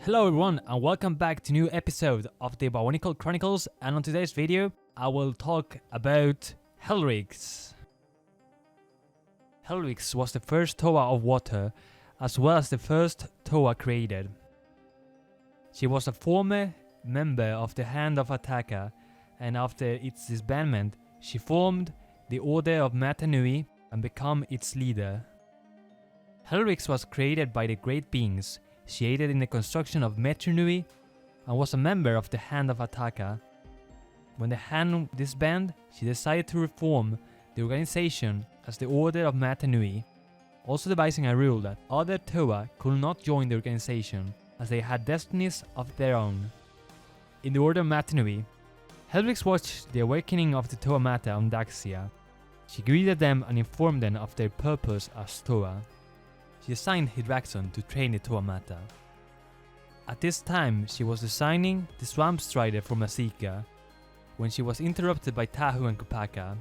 Hello everyone and welcome back to a new episode of the Bionicle Chronicles, and on today's video I will talk about Helryx. Helryx was the first Toa of water as well as the first Toa created. She was a former member of the Hand of Ataka, and after its disbandment she formed the Order of Mata Nui and became its leader. Helryx was created by the Great Beings. She aided in the construction of Metru Nui and was a member of the Hand of Ataka. When the Hand disbanded, she decided to reform the organization as the Order of Mata Nui, also devising a rule that other Toa could not join the organization as they had destinies of their own. In the Order of Mata Nui, Helryx watched the awakening of the Toa Mata on Daxia. She greeted them and informed them of their purpose as Toa. She assigned Hydraxon to train the Toa Mata. At this time, she was designing the Swamp Strider for Masika, when she was interrupted by Tahu and Kopaka.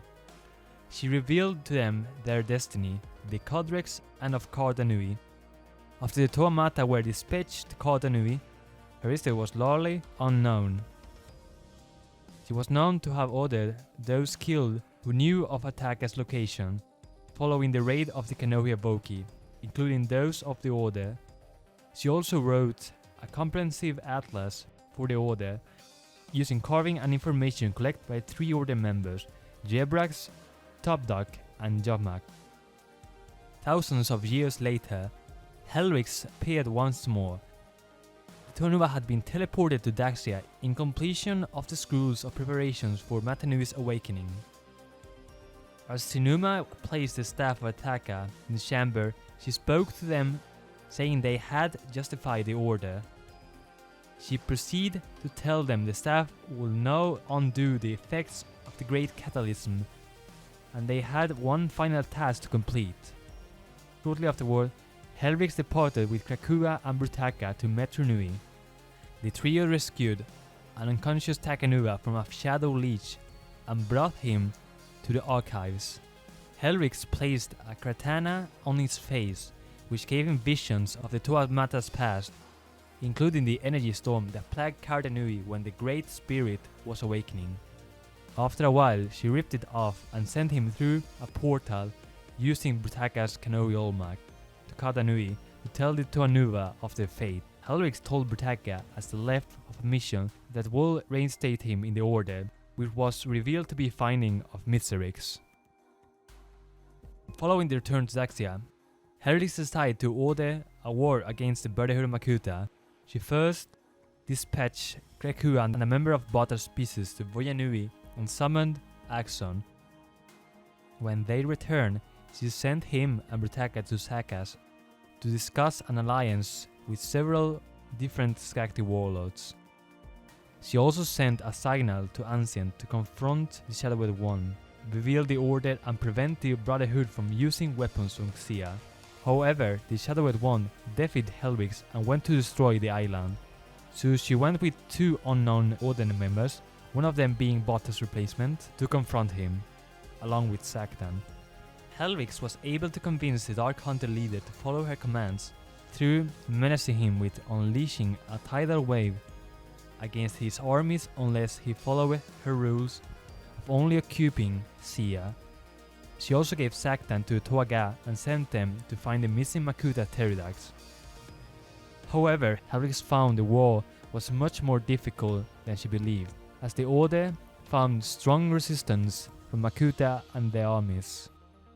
She revealed to them their destiny, the Kodrex and of Kardanui. After the Toa Mata were dispatched to Kardanui, her history was largely unknown. She was known to have ordered those killed who knew of Ataka's location, following the raid of the Kanohi Aboki, including those of the Order. She also wrote a comprehensive atlas for the Order, using carving and information collected by 3 Order members, Jebrax, Topdok, and Jommak. Thousands of years later, Helryx appeared once more. The Tonua had been teleported to Daxia in completion of the scrolls of preparations for Mata Nui's awakening. As Tsunuma placed the Staff of Ataka in the chamber, she spoke to them, saying they had justified the order. She proceeded to tell them the staff will now undo the effects of the Great Catalysm, and they had one final task to complete. Shortly afterward, Helryx departed with Krakua and Brutaka to Metru Nui. The trio rescued an unconscious Takanua from a shadow leech and brought him to the archives. Helryx placed a katana on his face, which gave him visions of the Toa Mata's past, including the energy storm that plagued Kardanui when the Great Spirit was awakening. After a while, she ripped it off and sent him through a portal using Brutaka's Kanohi Olmak to Kardanui to tell the Toa of their fate. Helryx told Brutaka as they left of a mission that will reinstate him in the Order, which was revealed to be finding of Miserix. Following the return to Daxia, Helryx decided to order a war against the Brotherhood of Makuta. She first dispatched Krakua and a member of Bata's species to Voyanui and summoned Axon. When they returned, she sent him and Brutaka to Sakas to discuss an alliance with several different Skakti warlords. She also sent a signal to Ancient to confront the Shadowed One, reveal the Order and prevent the Brotherhood from using weapons on Xia. However, the Shadowed One defied Helryx and went to destroy the island. So she went with 2 unknown Order members, one of them being Bata's replacement, to confront him, along with Saktan. Helryx was able to convince the Dark Hunter leader to follow her commands, through menacing him with unleashing a tidal wave against his armies unless he followed her rules of only occupying Xia. She also gave Saktan to Toaga and sent them to find the missing Makuta Pterodax. However, Helryx found the war was much more difficult than she believed, as the Order found strong resistance from Makuta and their armies.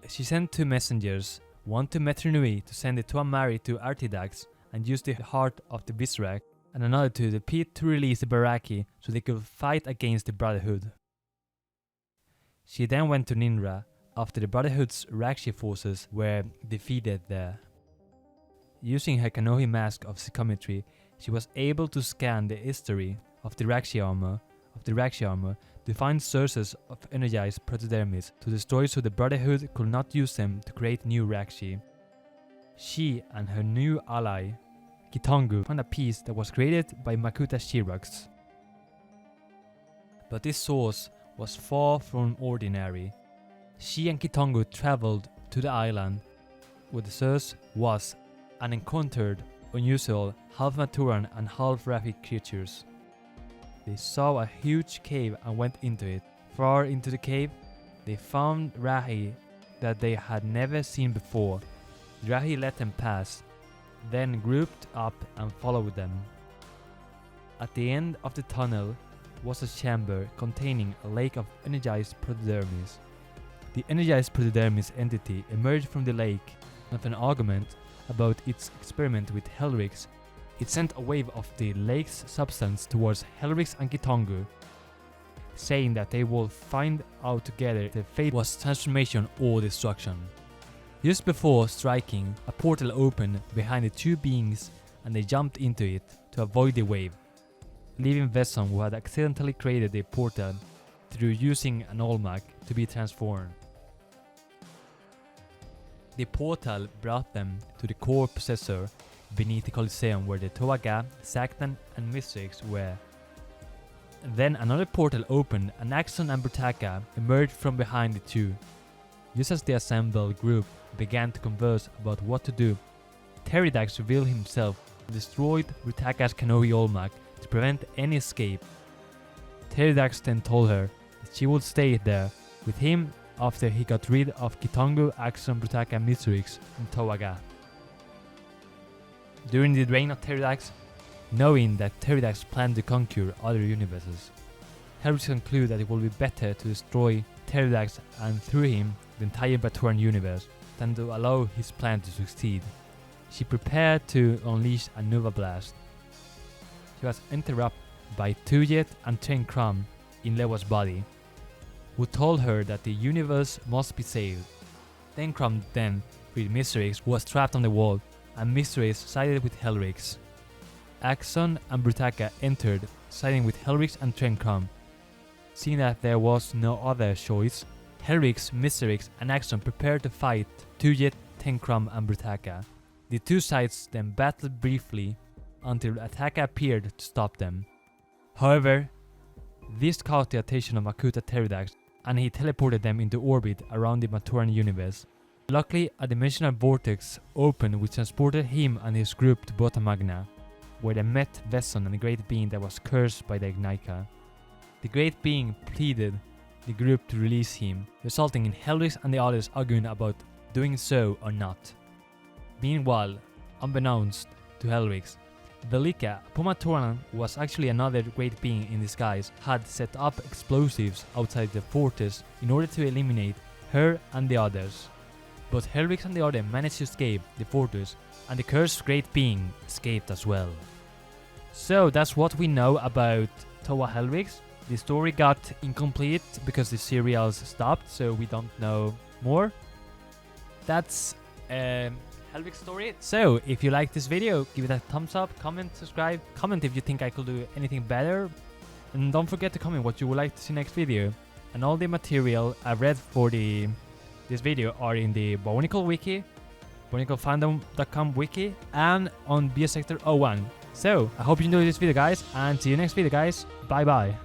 She sent 2 messengers, one to Metru Nui to send the Tuamari to Artidax and use the heart of the Visrak, and another to the pit to release the Baraki so they could fight against the Brotherhood. She then went to Ninra after the Brotherhood's Rakshi forces were defeated there. Using her Kanohi mask of psychometry, she was able to scan the history of the Rakshi armor to find sources of energized protodermis to destroy so the Brotherhood could not use them to create new Rakshi. She and her new ally, Kitongu, found a piece that was created by Makuta Shirax. But this source was far from ordinary. She and Kitongu traveled to the island where the source was and encountered unusual half-Maturan and half-Rapid creatures. They saw a huge cave and went into it. Far into the cave, they found Rahi that they had never seen before. Rahi let them pass, then grouped up and followed them. At the end of the tunnel was a chamber containing a lake of energized protodermis. The energized protodermis entity emerged from the lake. With an argument about its experiment with Helryx, it sent a wave of the lake's substance towards Helryx and Kitongu, saying that they will find out together if the fate was transformation or destruction. Just before striking, a portal opened behind the two beings and they jumped into it to avoid the wave, leaving Vesson, who had accidentally created the portal through using an Olmec, to be transformed. The portal brought them to the core possessor beneath the Colosseum where the Toa, Saktan and Mistrix were. Then another portal opened and Axon and Brutaka emerged from behind the two. Just as the assembled group began to converse about what to do, Teridax revealed himself and destroyed Brutaka's Kanohi Olmec to prevent any escape. Teridax then told her that she would stay there with him after he got rid of Kitongu, Axon, Brutaka, Mistrix and Toa. During the reign of Teridax, knowing that Teridax planned to conquer other universes, Helryx concluded that it would be better to destroy Teridax and through him the entire Baturan universe than to allow his plan to succeed. She prepared to unleash a Nova Blast. She was interrupted by Tuyet and Tenkram in Lewa's body, who told her that the universe must be saved. Tenkram then freed Mistrix, who was trapped on the wall, and Mistrix sided with Helryx. Axon and Brutaka entered, siding with Helryx and Tenkram. Seeing that there was no other choice, Helryx, Mistrix and Axon prepared to fight Tuyet, Tenkram and Brutaka. The two sides then battled briefly until Ataka appeared to stop them. However, this caught the attention of Makuta Teridax and he teleported them into orbit around the Maturan universe. Luckily, a dimensional vortex opened which transported him and his group to Bota Magna, where they met Vesson and the Great Being that was cursed by the Ignika. The Great Being pleaded the group to release him, resulting in Helryx and the others arguing about doing so or not. Meanwhile, unbeknownst to Helryx, Velika, Pomaturan was actually another Great Being in disguise, had set up explosives outside the fortress in order to eliminate her and the others. But Helryx and the others managed to escape the fortress, and the cursed Great Being escaped as well. So that's what we know about Toa Helryx. The story got incomplete because the serials stopped, so we don't know more. That's Helryx story. So if you like this video, give it a thumbs up, comment, subscribe, comment if you think I could do anything better, and don't forget to comment what you would like to see next video. And all the material I've read for this video are in the Bionicle wiki, bioniclefandom.com wiki, and on BS Sector 01. So I hope you enjoyed this video guys, and see you next video guys. Bye bye.